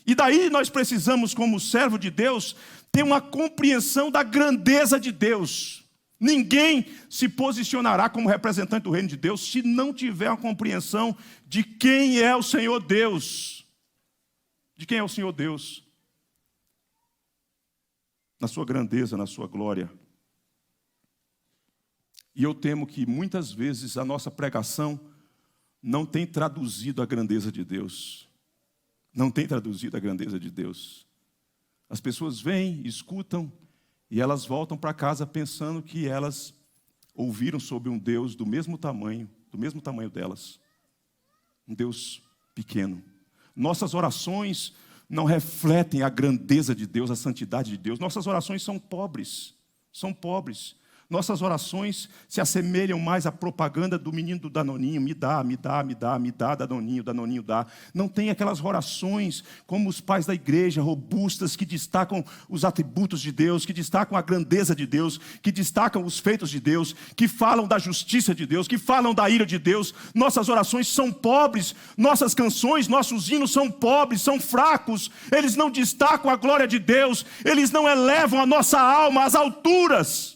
E daí nós precisamos, como servo de Deus, ter uma compreensão da grandeza de Deus. Ninguém se posicionará como representante do reino de Deus se não tiver uma compreensão de quem é o Senhor Deus. De quem é o Senhor Deus. Na sua grandeza, na sua glória. E eu temo que muitas vezes a nossa pregação não tem traduzido a grandeza de Deus. Não tem traduzido a grandeza de Deus. As pessoas vêm, escutam, e elas voltam para casa pensando que elas ouviram sobre um Deus do mesmo tamanho delas. Um Deus pequeno. Nossas orações não refletem a grandeza de Deus, a santidade de Deus. Nossas orações são pobres. Nossas orações se assemelham mais à propaganda do menino do Danoninho. Me dá, Danoninho dá. Não tem aquelas orações como os pais da igreja, robustas, que destacam os atributos de Deus, que destacam a grandeza de Deus, que destacam os feitos de Deus, que falam da justiça de Deus, que falam da ira de Deus. Nossas orações são pobres, nossas canções, nossos hinos são pobres, são fracos. Eles não destacam a glória de Deus, eles não elevam a nossa alma às alturas.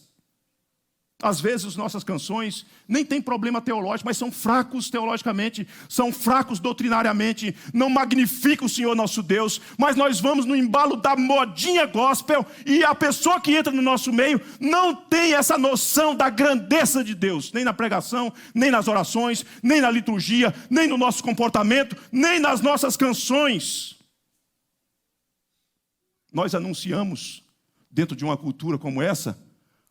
Às vezes nossas canções nem têm problema teológico, mas são fracos teologicamente, são fracos doutrinariamente, não magnificam o Senhor nosso Deus, mas nós vamos no embalo da modinha gospel e a pessoa que entra no nosso meio não tem essa noção da grandeza de Deus, nem na pregação, nem nas orações, nem na liturgia, nem no nosso comportamento, nem nas nossas canções. Nós anunciamos, dentro de uma cultura como essa,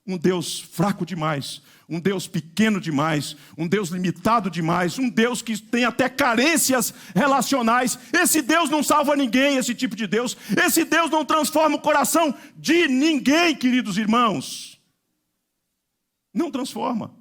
um Deus fraco demais, um Deus pequeno demais, um Deus limitado demais, um Deus que tem até carências relacionais. Esse Deus não salva ninguém, esse tipo de Deus. Esse Deus não transforma o coração de ninguém, queridos irmãos. Não transforma.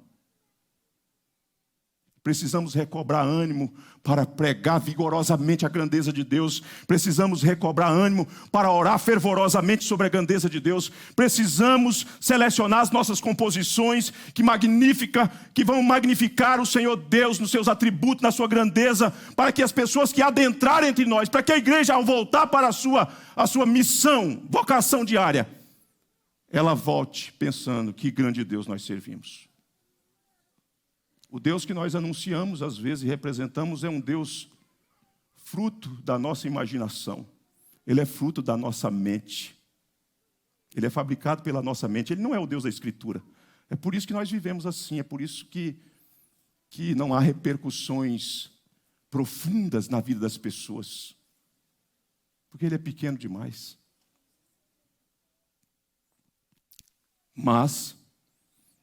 Precisamos recobrar ânimo para pregar vigorosamente a grandeza de Deus. Precisamos recobrar ânimo para orar fervorosamente sobre a grandeza de Deus. Precisamos selecionar as nossas composições que vão magnificar o Senhor Deus nos seus atributos, na sua grandeza, para que as pessoas que adentrarem entre nós, para que a igreja, ao voltar para a sua missão, vocação diária, ela volte pensando: que grande Deus nós servimos. O Deus que nós anunciamos, às vezes, e representamos, é um Deus fruto da nossa imaginação. Ele é fruto da nossa mente. Ele é fabricado pela nossa mente. Ele não é o Deus da Escritura. É por isso que nós vivemos assim. É por isso que não há repercussões profundas na vida das pessoas. Porque ele é pequeno demais. Mas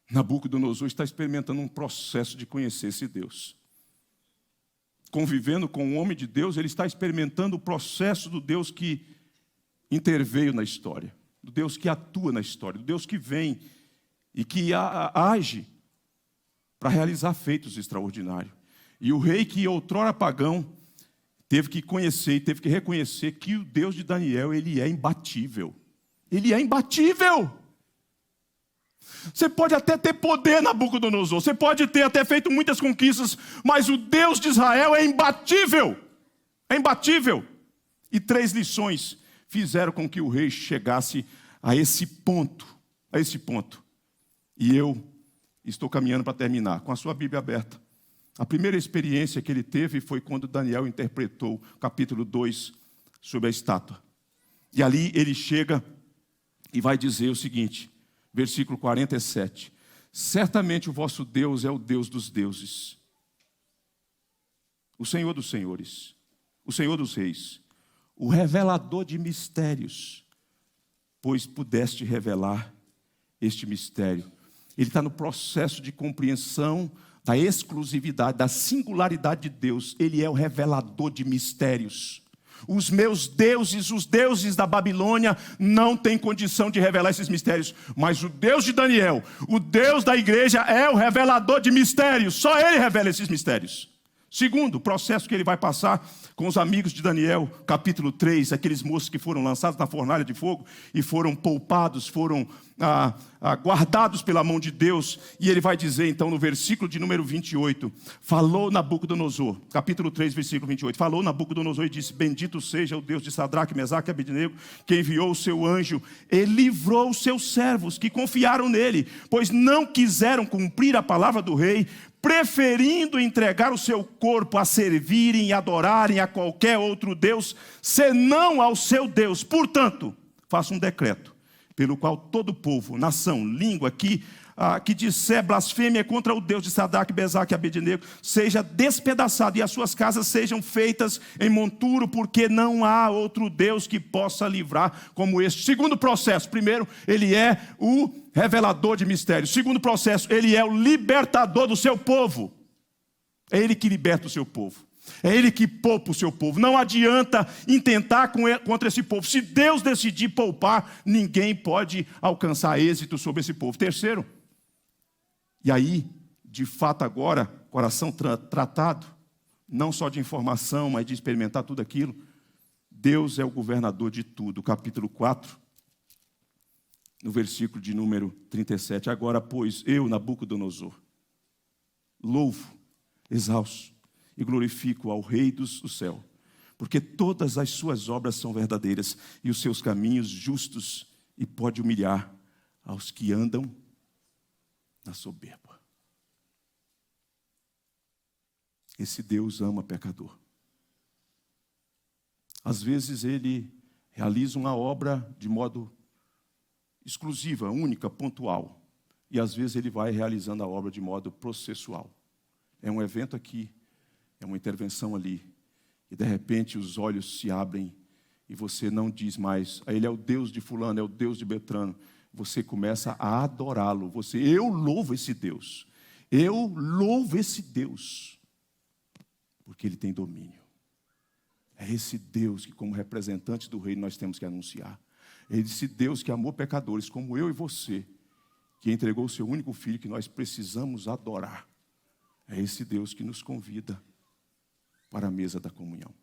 Nabucodonosor está experimentando um processo de conhecer esse Deus. Convivendo com o homem de Deus, ele está experimentando o processo do Deus que interveio na história, do Deus que atua na história, do Deus que vem e que age para realizar feitos extraordinários. E o rei, que outrora pagão, teve que conhecer e teve que reconhecer que o Deus de Daniel, ele é imbatível. Ele é imbatível. Você pode até ter poder, Nabucodonosor, você pode ter até feito muitas conquistas, mas o Deus de Israel é imbatível. É imbatível. E 3 lições fizeram com que o rei chegasse a esse ponto. E eu estou caminhando para terminar, com a sua Bíblia aberta. A primeira experiência que ele teve foi quando Daniel interpretou o capítulo 2 sobre a estátua. E ali ele chega e vai dizer o seguinte, versículo 47. Certamente o vosso Deus é o Deus dos deuses, o Senhor dos senhores, o Senhor dos reis, o revelador de mistérios, pois pudeste revelar este mistério. Ele está no processo de compreensão da exclusividade, da singularidade de Deus. Ele é o revelador de mistérios. Os meus deuses, os deuses da Babilônia, não têm condição de revelar esses mistérios. Mas o Deus de Daniel, o Deus da igreja, é o revelador de mistérios. Só ele revela esses mistérios. Segundo, o processo que ele vai passar com os amigos de Daniel, capítulo 3, aqueles moços que foram lançados na fornalha de fogo e foram poupados, foram guardados pela mão de Deus. E ele vai dizer então no versículo de número 28, falou Nabucodonosor, capítulo 3, versículo 28, falou Nabucodonosor e disse: bendito seja o Deus de Sadraque, Mesaque e Abednego, que enviou o seu anjo e livrou os seus servos que confiaram nele, pois não quiseram cumprir a palavra do rei, preferindo entregar o seu corpo a servirem e adorarem a qualquer outro Deus, senão ao seu Deus. Portanto, faça um decreto, pelo qual todo povo, nação, língua, que disser blasfêmia contra o Deus de Sadraque, Mesaque e Abednego, seja despedaçado e as suas casas sejam feitas em monturo, porque não há outro Deus que possa livrar como este. Segundo processo, primeiro, ele é o revelador de mistérios. Segundo processo, ele é o libertador do seu povo. É ele que liberta o seu povo. É ele que poupa o seu povo. Não adianta intentar contra esse povo. Se Deus decidir poupar, ninguém pode alcançar êxito sobre esse povo. Terceiro, e aí, de fato agora, coração tratado, não só de informação, mas de experimentar tudo aquilo, Deus é o governador de tudo. Capítulo 4, no versículo de número 37. Agora, pois, eu, Nabucodonosor, louvo, exalço e glorifico ao Rei do céu, porque todas as suas obras são verdadeiras e os seus caminhos justos, e pode humilhar aos que andam na soberba. Esse Deus ama pecador. Às vezes ele realiza uma obra de modo exclusiva, única, pontual. E às vezes ele vai realizando a obra de modo processual. É um evento aqui, é uma intervenção ali. E de repente os olhos se abrem e você não diz mais, ele é o Deus de fulano, é o Deus de Beltrano. Você começa a adorá-lo. Eu louvo esse Deus. Eu louvo esse Deus. Porque ele tem domínio. É esse Deus que, como representantes do reino, nós temos que anunciar. É esse Deus que amou pecadores, como eu e você, que entregou o seu único filho, que nós precisamos adorar. É esse Deus que nos convida para a mesa da comunhão.